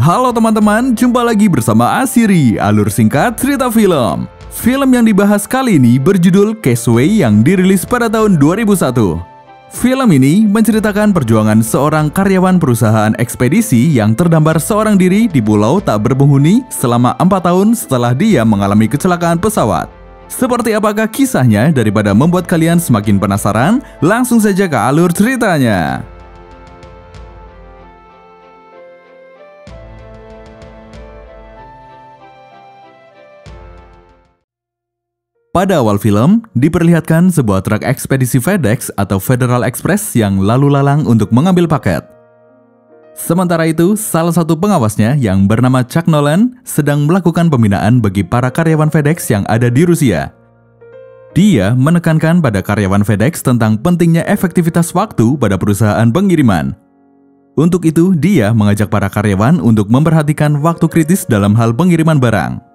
Halo teman-teman, jumpa lagi bersama Asiri, alur singkat cerita film. Film yang dibahas kali ini berjudul Castaway yang dirilis pada tahun 2001. Film ini menceritakan perjuangan seorang karyawan perusahaan ekspedisi yang terdampar seorang diri di pulau tak berpenghuni selama 4 tahun setelah dia mengalami kecelakaan pesawat. Seperti apakah kisahnya? Daripada membuat kalian semakin penasaran, langsung saja ke alur ceritanya. Pada awal film, diperlihatkan sebuah truk ekspedisi FedEx atau Federal Express yang lalu lalang untuk mengambil paket. Sementara itu, salah satu pengawasnya yang bernama Chuck Nolan sedang melakukan pembinaan bagi para karyawan FedEx yang ada di Rusia. Dia menekankan pada karyawan FedEx tentang pentingnya efektivitas waktu pada perusahaan pengiriman. Untuk itu, dia mengajak para karyawan untuk memperhatikan waktu kritis dalam hal pengiriman barang.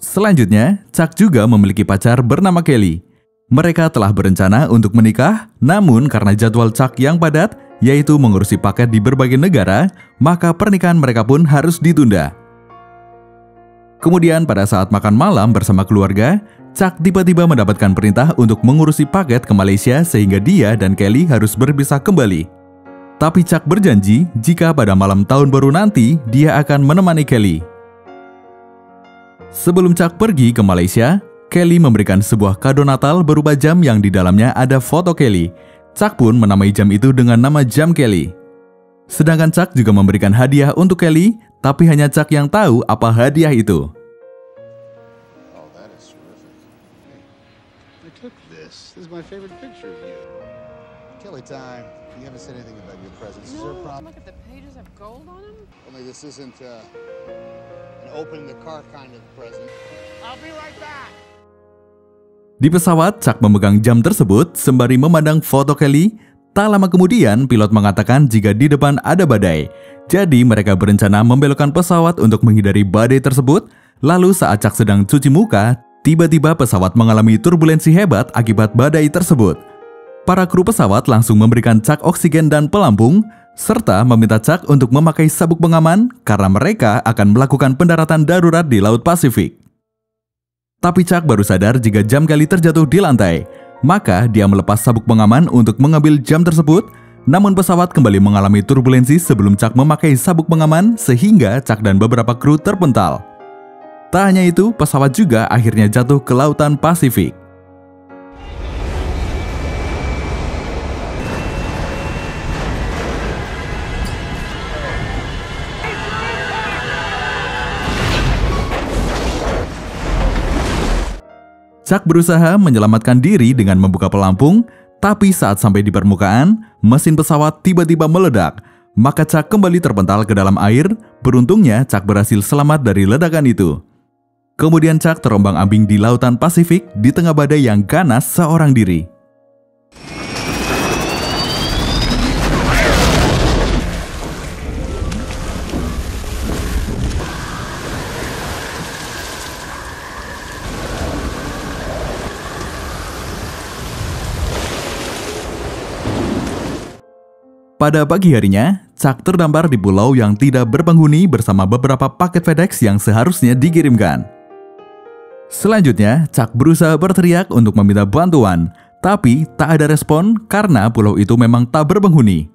Selanjutnya, Chuck juga memiliki pacar bernama Kelly. Mereka telah berencana untuk menikah, namun karena jadwal Chuck yang padat, yaitu mengurusi paket di berbagai negara, maka pernikahan mereka pun harus ditunda. Kemudian pada saat makan malam bersama keluarga, Chuck tiba-tiba mendapatkan perintah untuk mengurusi paket ke Malaysia sehingga dia dan Kelly harus berpisah kembali. Tapi Chuck berjanji jika pada malam tahun baru nanti, dia akan menemani Kelly. Sebelum Chuck pergi ke Malaysia, Kelly memberikan sebuah kado Natal berupa jam yang di dalamnya ada foto Kelly. Chuck pun menamai jam itu dengan nama jam Kelly. Sedangkan Chuck juga memberikan hadiah untuk Kelly, tapi hanya Chuck yang tahu apa hadiah itu. Di pesawat, Chuck memegang jam tersebut sembari memandang foto Kelly. Tak lama kemudian, pilot mengatakan jika di depan ada badai. Jadi mereka berencana membelokkan pesawat untuk menghindari badai tersebut. Lalu saat Chuck sedang cuci muka, tiba-tiba pesawat mengalami turbulensi hebat akibat badai tersebut. Para kru pesawat langsung memberikan Chuck oksigen dan pelampung, serta meminta Chuck untuk memakai sabuk pengaman karena mereka akan melakukan pendaratan darurat di Laut Pasifik. Tapi Chuck baru sadar jika jam Kelly terjatuh di lantai. Maka dia melepas sabuk pengaman untuk mengambil jam tersebut. Namun pesawat kembali mengalami turbulensi sebelum Chuck memakai sabuk pengaman sehingga Chuck dan beberapa kru terpental. Tak hanya itu, pesawat juga akhirnya jatuh ke Lautan Pasifik. Chuck berusaha menyelamatkan diri dengan membuka pelampung, tapi saat sampai di permukaan, mesin pesawat tiba-tiba meledak. Maka Chuck kembali terpental ke dalam air. Beruntungnya, Chuck berhasil selamat dari ledakan itu. Kemudian Chuck terombang-ambing di Lautan Pasifik di tengah badai yang ganas seorang diri. Pada pagi harinya, Chuck terdampar di pulau yang tidak berpenghuni bersama beberapa paket FedEx yang seharusnya dikirimkan. Selanjutnya, Chuck berusaha berteriak untuk meminta bantuan, tapi tak ada respon karena pulau itu memang tak berpenghuni.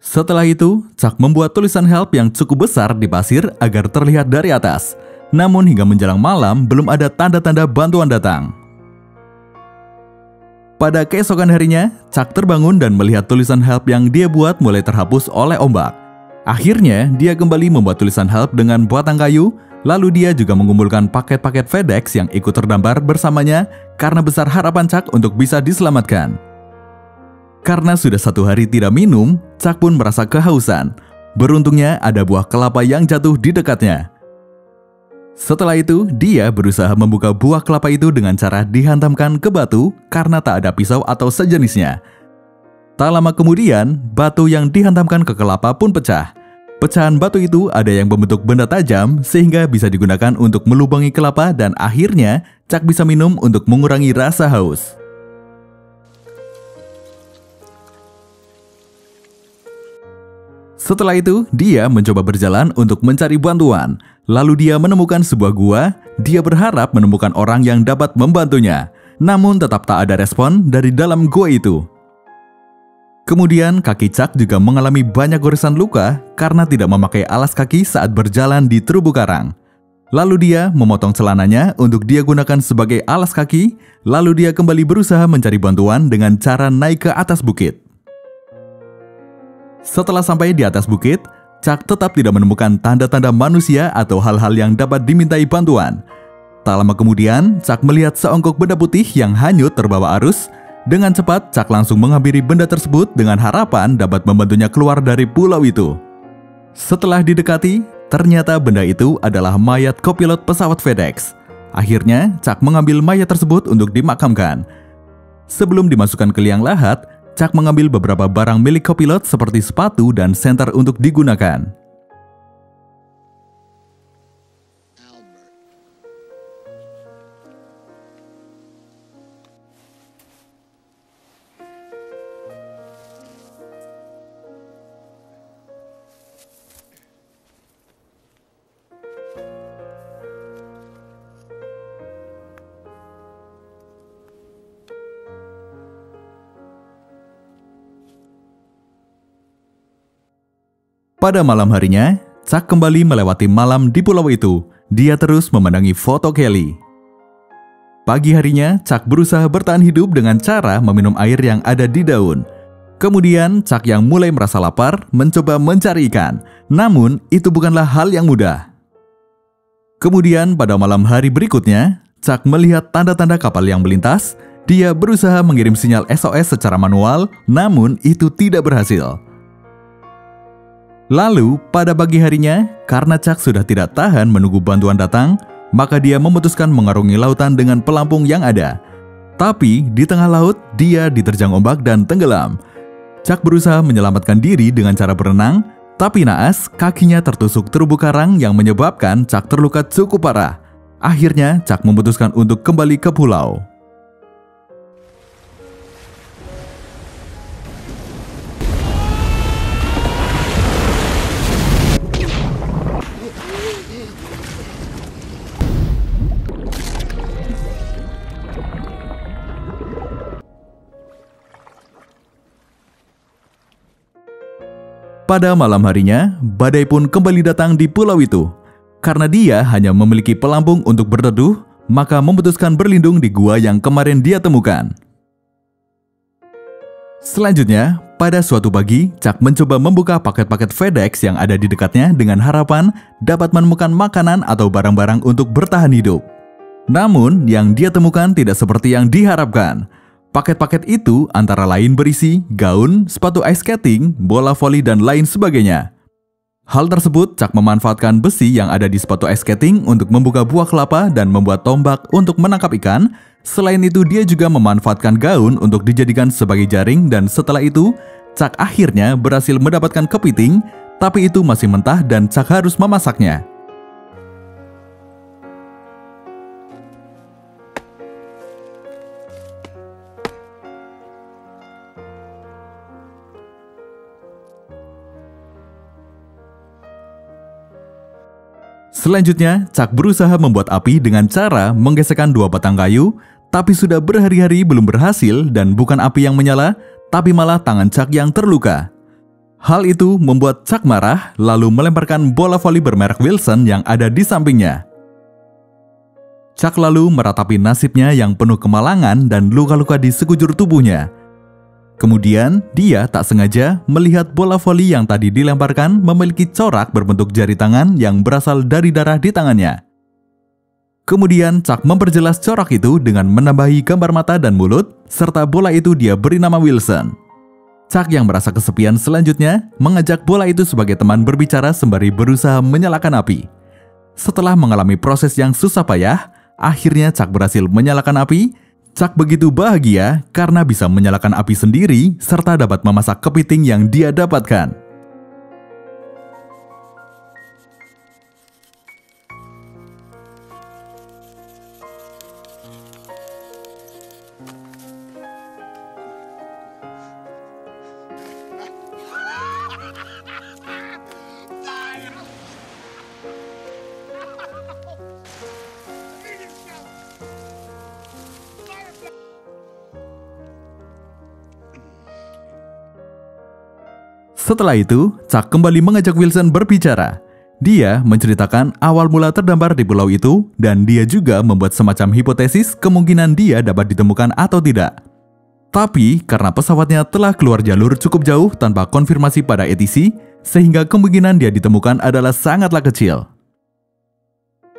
Setelah itu, Chuck membuat tulisan help yang cukup besar di pasir agar terlihat dari atas. Namun hingga menjelang malam, belum ada tanda-tanda bantuan datang. Pada keesokan harinya, Chuck terbangun dan melihat tulisan help yang dia buat mulai terhapus oleh ombak. Akhirnya, dia kembali membuat tulisan help dengan batang kayu, lalu dia juga mengumpulkan paket-paket FedEx yang ikut terdampar bersamanya karena besar harapan Chuck untuk bisa diselamatkan. Karena sudah 1 hari tidak minum, Chuck pun merasa kehausan. Beruntungnya ada buah kelapa yang jatuh di dekatnya. Setelah itu, dia berusaha membuka buah kelapa itu dengan cara dihantamkan ke batu karena tak ada pisau atau sejenisnya. Tak lama kemudian, batu yang dihantamkan ke kelapa pun pecah. Pecahan batu itu ada yang membentuk benda tajam sehingga bisa digunakan untuk melubangi kelapa dan akhirnya Chuck bisa minum untuk mengurangi rasa haus. Setelah itu, dia mencoba berjalan untuk mencari bantuan. Lalu dia menemukan sebuah gua. Dia berharap menemukan orang yang dapat membantunya. Namun tetap tak ada respon dari dalam gua itu. Kemudian kaki Chuck juga mengalami banyak goresan luka karena tidak memakai alas kaki saat berjalan di terumbu karang. Lalu dia memotong celananya untuk dia gunakan sebagai alas kaki. Lalu dia kembali berusaha mencari bantuan dengan cara naik ke atas bukit. Setelah sampai di atas bukit, Chuck tetap tidak menemukan tanda-tanda manusia atau hal-hal yang dapat dimintai bantuan. Tak lama kemudian, Chuck melihat seongkok benda putih yang hanyut terbawa arus. Dengan cepat, Chuck langsung menghampiri benda tersebut dengan harapan dapat membantunya keluar dari pulau itu. Setelah didekati, ternyata benda itu adalah mayat kopilot pesawat FedEx. Akhirnya, Chuck mengambil mayat tersebut untuk dimakamkan. Sebelum dimasukkan ke liang lahat, Chuck mengambil beberapa barang milik kopilot seperti sepatu dan senter untuk digunakan. Pada malam harinya, Chuck kembali melewati malam di pulau itu. Dia terus memandangi foto Kelly. Pagi harinya, Chuck berusaha bertahan hidup dengan cara meminum air yang ada di daun. Kemudian, Chuck yang mulai merasa lapar mencoba mencari ikan. Namun, itu bukanlah hal yang mudah. Kemudian, pada malam hari berikutnya, Chuck melihat tanda-tanda kapal yang melintas. Dia berusaha mengirim sinyal SOS secara manual, namun itu tidak berhasil. Lalu, pada pagi harinya, karena Chuck sudah tidak tahan menunggu bantuan datang, maka dia memutuskan mengarungi lautan dengan pelampung yang ada. Tapi, di tengah laut, dia diterjang ombak dan tenggelam. Chuck berusaha menyelamatkan diri dengan cara berenang, tapi naas, kakinya tertusuk terumbu karang yang menyebabkan Chuck terluka cukup parah. Akhirnya, Chuck memutuskan untuk kembali ke pulau. Pada malam harinya, badai pun kembali datang di pulau itu. Karena dia hanya memiliki pelampung untuk berteduh, maka memutuskan berlindung di gua yang kemarin dia temukan. Selanjutnya, pada suatu pagi, Chuck mencoba membuka paket-paket FedEx yang ada di dekatnya dengan harapan dapat menemukan makanan atau barang-barang untuk bertahan hidup. Namun, yang dia temukan tidak seperti yang diharapkan. Paket-paket itu antara lain berisi gaun, sepatu ice skating, bola voli, dan lain sebagainya. Hal tersebut, Chuck memanfaatkan besi yang ada di sepatu ice skating untuk membuka buah kelapa dan membuat tombak untuk menangkap ikan. Selain itu, dia juga memanfaatkan gaun untuk dijadikan sebagai jaring dan setelah itu, Chuck akhirnya berhasil mendapatkan kepiting, tapi itu masih mentah dan Chuck harus memasaknya. Selanjutnya, Chuck berusaha membuat api dengan cara menggesekkan 2 batang kayu, tapi sudah berhari-hari belum berhasil dan bukan api yang menyala, tapi malah tangan Chuck yang terluka. Hal itu membuat Chuck marah, lalu melemparkan bola voli bermerek Wilson yang ada di sampingnya. Chuck lalu meratapi nasibnya yang penuh kemalangan dan luka-luka di sekujur tubuhnya. Kemudian, dia tak sengaja melihat bola voli yang tadi dilemparkan memiliki corak berbentuk jari tangan yang berasal dari darah di tangannya. Kemudian, Chuck memperjelas corak itu dengan menambahi gambar mata dan mulut, serta bola itu dia beri nama Wilson. Chuck yang merasa kesepian selanjutnya mengajak bola itu sebagai teman berbicara sembari berusaha menyalakan api. Setelah mengalami proses yang susah payah, akhirnya Chuck berhasil menyalakan api. Chuck begitu bahagia karena bisa menyalakan api sendiri serta dapat memasak kepiting yang dia dapatkan. Setelah itu, Chuck kembali mengajak Wilson berbicara. Dia menceritakan awal mula terdampar di pulau itu dan dia juga membuat semacam hipotesis kemungkinan dia dapat ditemukan atau tidak. Tapi karena pesawatnya telah keluar jalur cukup jauh tanpa konfirmasi pada ATC, sehingga kemungkinan dia ditemukan adalah sangatlah kecil.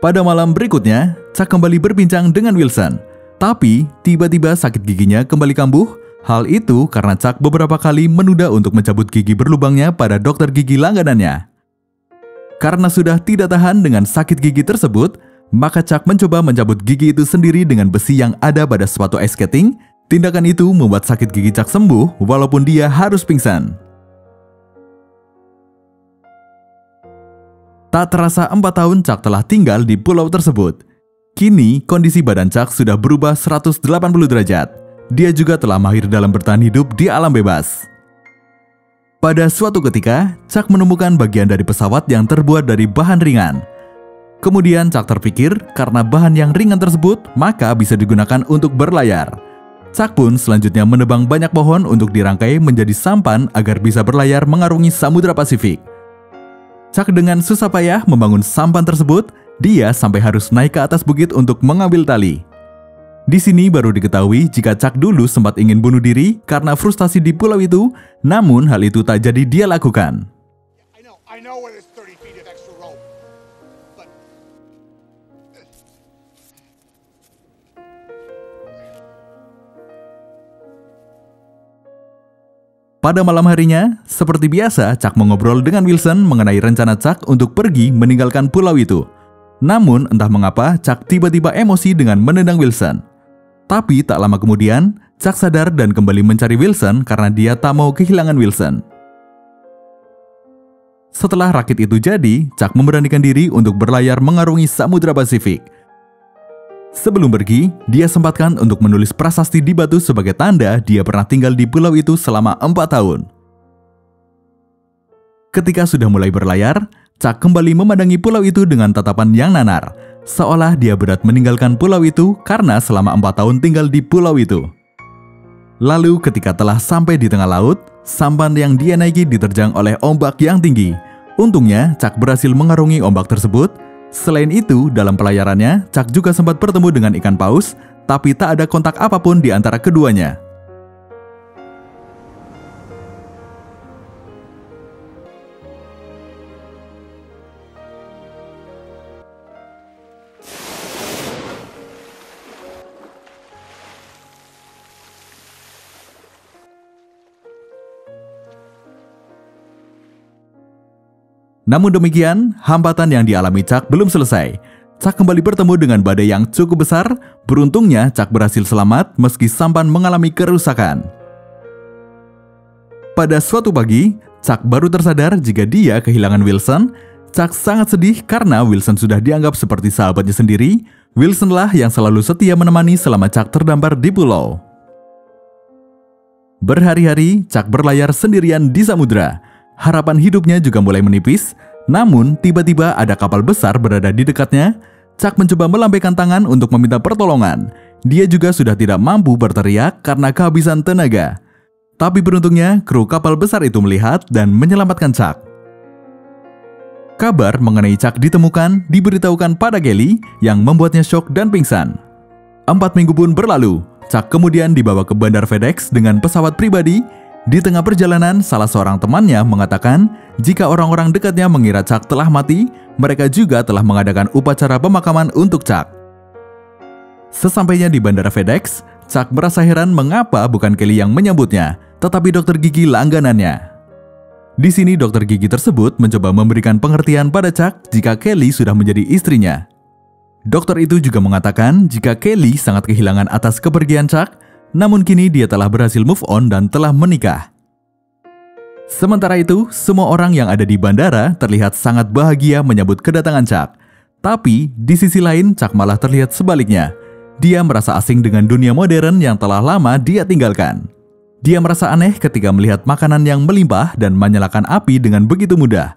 Pada malam berikutnya, Chuck kembali berbincang dengan Wilson. Tapi tiba-tiba sakit giginya kembali kambuh. Hal itu karena Chuck beberapa kali menunda untuk mencabut gigi berlubangnya pada dokter gigi langganannya. Karena sudah tidak tahan dengan sakit gigi tersebut, maka Chuck mencoba mencabut gigi itu sendiri dengan besi yang ada pada sepatu ice skating. Tindakan itu membuat sakit gigi Chuck sembuh walaupun dia harus pingsan. Tak terasa 4 tahun Chuck telah tinggal di pulau tersebut. Kini kondisi badan Chuck sudah berubah 180 derajat. Dia juga telah mahir dalam bertahan hidup di alam bebas. Pada suatu ketika, Chuck menemukan bagian dari pesawat yang terbuat dari bahan ringan. Kemudian Chuck terpikir karena bahan yang ringan tersebut maka bisa digunakan untuk berlayar. Chuck pun selanjutnya menebang banyak pohon untuk dirangkai menjadi sampan agar bisa berlayar mengarungi Samudra Pasifik. Chuck dengan susah payah membangun sampan tersebut, dia sampai harus naik ke atas bukit untuk mengambil tali. Di sini baru diketahui jika Chuck dulu sempat ingin bunuh diri karena frustasi di pulau itu, namun hal itu tak jadi dia lakukan. Pada malam harinya, seperti biasa, Chuck mengobrol dengan Wilson mengenai rencana Chuck untuk pergi meninggalkan pulau itu. Namun, entah mengapa, Chuck tiba-tiba emosi dengan menendang Wilson. Tapi tak lama kemudian, Chuck sadar dan kembali mencari Wilson karena dia tak mau kehilangan Wilson. Setelah rakit itu jadi, Chuck memberanikan diri untuk berlayar mengarungi Samudra Pasifik. Sebelum pergi, dia sempatkan untuk menulis prasasti di batu sebagai tanda dia pernah tinggal di pulau itu selama 4 tahun. Ketika sudah mulai berlayar, Chuck kembali memandangi pulau itu dengan tatapan yang nanar, seolah dia berat meninggalkan pulau itu karena selama 4 tahun tinggal di pulau itu. Lalu ketika telah sampai di tengah laut, sampan yang dia naiki diterjang oleh ombak yang tinggi. Untungnya, Chuck berhasil mengarungi ombak tersebut. Selain itu, dalam pelayarannya, Chuck juga sempat bertemu dengan ikan paus, tapi tak ada kontak apapun di antara keduanya. Namun demikian, hambatan yang dialami Chuck belum selesai. Chuck kembali bertemu dengan badai yang cukup besar. Beruntungnya, Chuck berhasil selamat meski sampan mengalami kerusakan. Pada suatu pagi, Chuck baru tersadar jika dia kehilangan Wilson. Chuck sangat sedih karena Wilson sudah dianggap seperti sahabatnya sendiri. Wilsonlah yang selalu setia menemani selama Chuck terdampar di pulau. Berhari-hari, Chuck berlayar sendirian di samudra. Harapan hidupnya juga mulai menipis, namun tiba-tiba ada kapal besar berada di dekatnya. Chuck mencoba melambaikan tangan untuk meminta pertolongan. Dia juga sudah tidak mampu berteriak karena kehabisan tenaga. Tapi beruntungnya, kru kapal besar itu melihat dan menyelamatkan Chuck. Kabar mengenai Chuck ditemukan diberitahukan pada Kelly yang membuatnya syok dan pingsan. 4 minggu pun berlalu. Chuck kemudian dibawa ke bandar FedEx dengan pesawat pribadi. Di tengah perjalanan, salah seorang temannya mengatakan jika orang-orang dekatnya mengira Chuck telah mati, mereka juga telah mengadakan upacara pemakaman untuk Chuck. Sesampainya di bandara FedEx, Chuck merasa heran mengapa bukan Kelly yang menyambutnya, tetapi dokter gigi langganannya. Di sini dokter gigi tersebut mencoba memberikan pengertian pada Chuck jika Kelly sudah menjadi istrinya. Dokter itu juga mengatakan jika Kelly sangat kehilangan atas kepergian Chuck, namun kini dia telah berhasil move on dan telah menikah. Sementara itu, semua orang yang ada di bandara terlihat sangat bahagia menyambut kedatangan Chuck. Tapi, di sisi lain, Chuck malah terlihat sebaliknya. Dia merasa asing dengan dunia modern yang telah lama dia tinggalkan. Dia merasa aneh ketika melihat makanan yang melimpah dan menyalakan api dengan begitu mudah.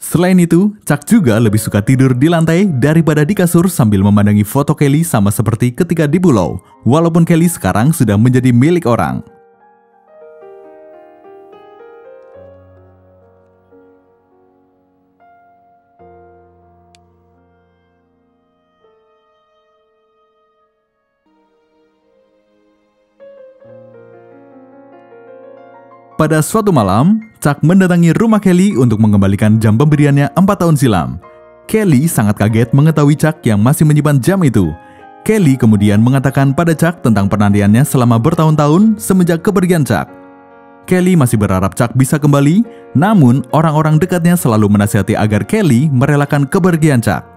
Selain itu, Chuck juga lebih suka tidur di lantai daripada di kasur sambil memandangi foto Kelly sama seperti ketika di pulau, walaupun Kelly sekarang sudah menjadi milik orang. Pada suatu malam, Chuck mendatangi rumah Kelly untuk mengembalikan jam pemberiannya 4 tahun silam. Kelly sangat kaget mengetahui Chuck yang masih menyimpan jam itu. Kelly kemudian mengatakan pada Chuck tentang penantiannya selama bertahun-tahun semenjak kepergian Chuck. Kelly masih berharap Chuck bisa kembali, namun orang-orang dekatnya selalu menasihati agar Kelly merelakan kepergian Chuck.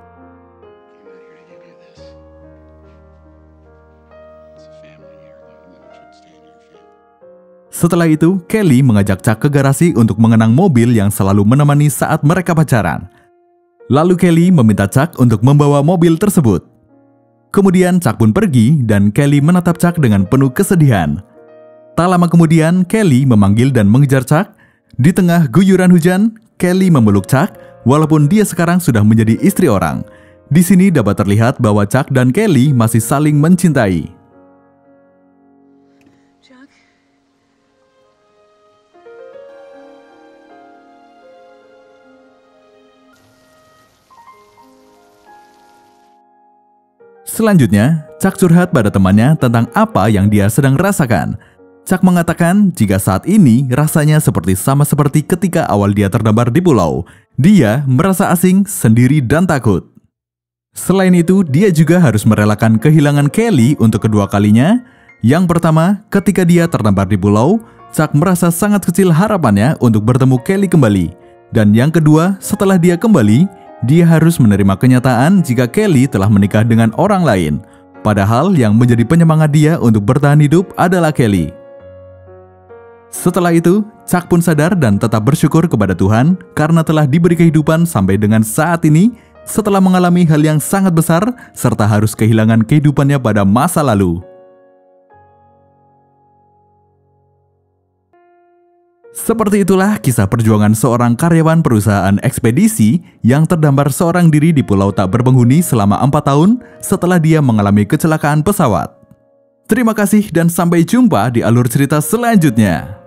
Setelah itu, Kelly mengajak Chuck ke garasi untuk mengenang mobil yang selalu menemani saat mereka pacaran. Lalu Kelly meminta Chuck untuk membawa mobil tersebut. Kemudian Chuck pun pergi dan Kelly menatap Chuck dengan penuh kesedihan. Tak lama kemudian, Kelly memanggil dan mengejar Chuck. Di tengah guyuran hujan, Kelly memeluk Chuck walaupun dia sekarang sudah menjadi istri orang. Di sini dapat terlihat bahwa Chuck dan Kelly masih saling mencintai. Selanjutnya, Chuck curhat pada temannya tentang apa yang dia sedang rasakan. Chuck mengatakan jika saat ini rasanya sama seperti ketika awal dia terdampar di pulau. Dia merasa asing, sendiri, dan takut. Selain itu, dia juga harus merelakan kehilangan Kelly untuk kedua kalinya. Yang pertama, ketika dia terdampar di pulau, Chuck merasa sangat kecil harapannya untuk bertemu Kelly kembali. Dan yang kedua, setelah dia kembali, dia harus menerima kenyataan jika Kelly telah menikah dengan orang lain. Padahal yang menjadi penyemangat dia untuk bertahan hidup adalah Kelly. Setelah itu, Chuck pun sadar dan tetap bersyukur kepada Tuhan karena telah diberi kehidupan sampai dengan saat ini setelah mengalami hal yang sangat besar serta harus kehilangan kehidupannya pada masa lalu. Seperti itulah kisah perjuangan seorang karyawan perusahaan ekspedisi yang terdampar seorang diri di pulau tak berpenghuni selama 4 tahun setelah dia mengalami kecelakaan pesawat. Terima kasih dan sampai jumpa di alur cerita selanjutnya.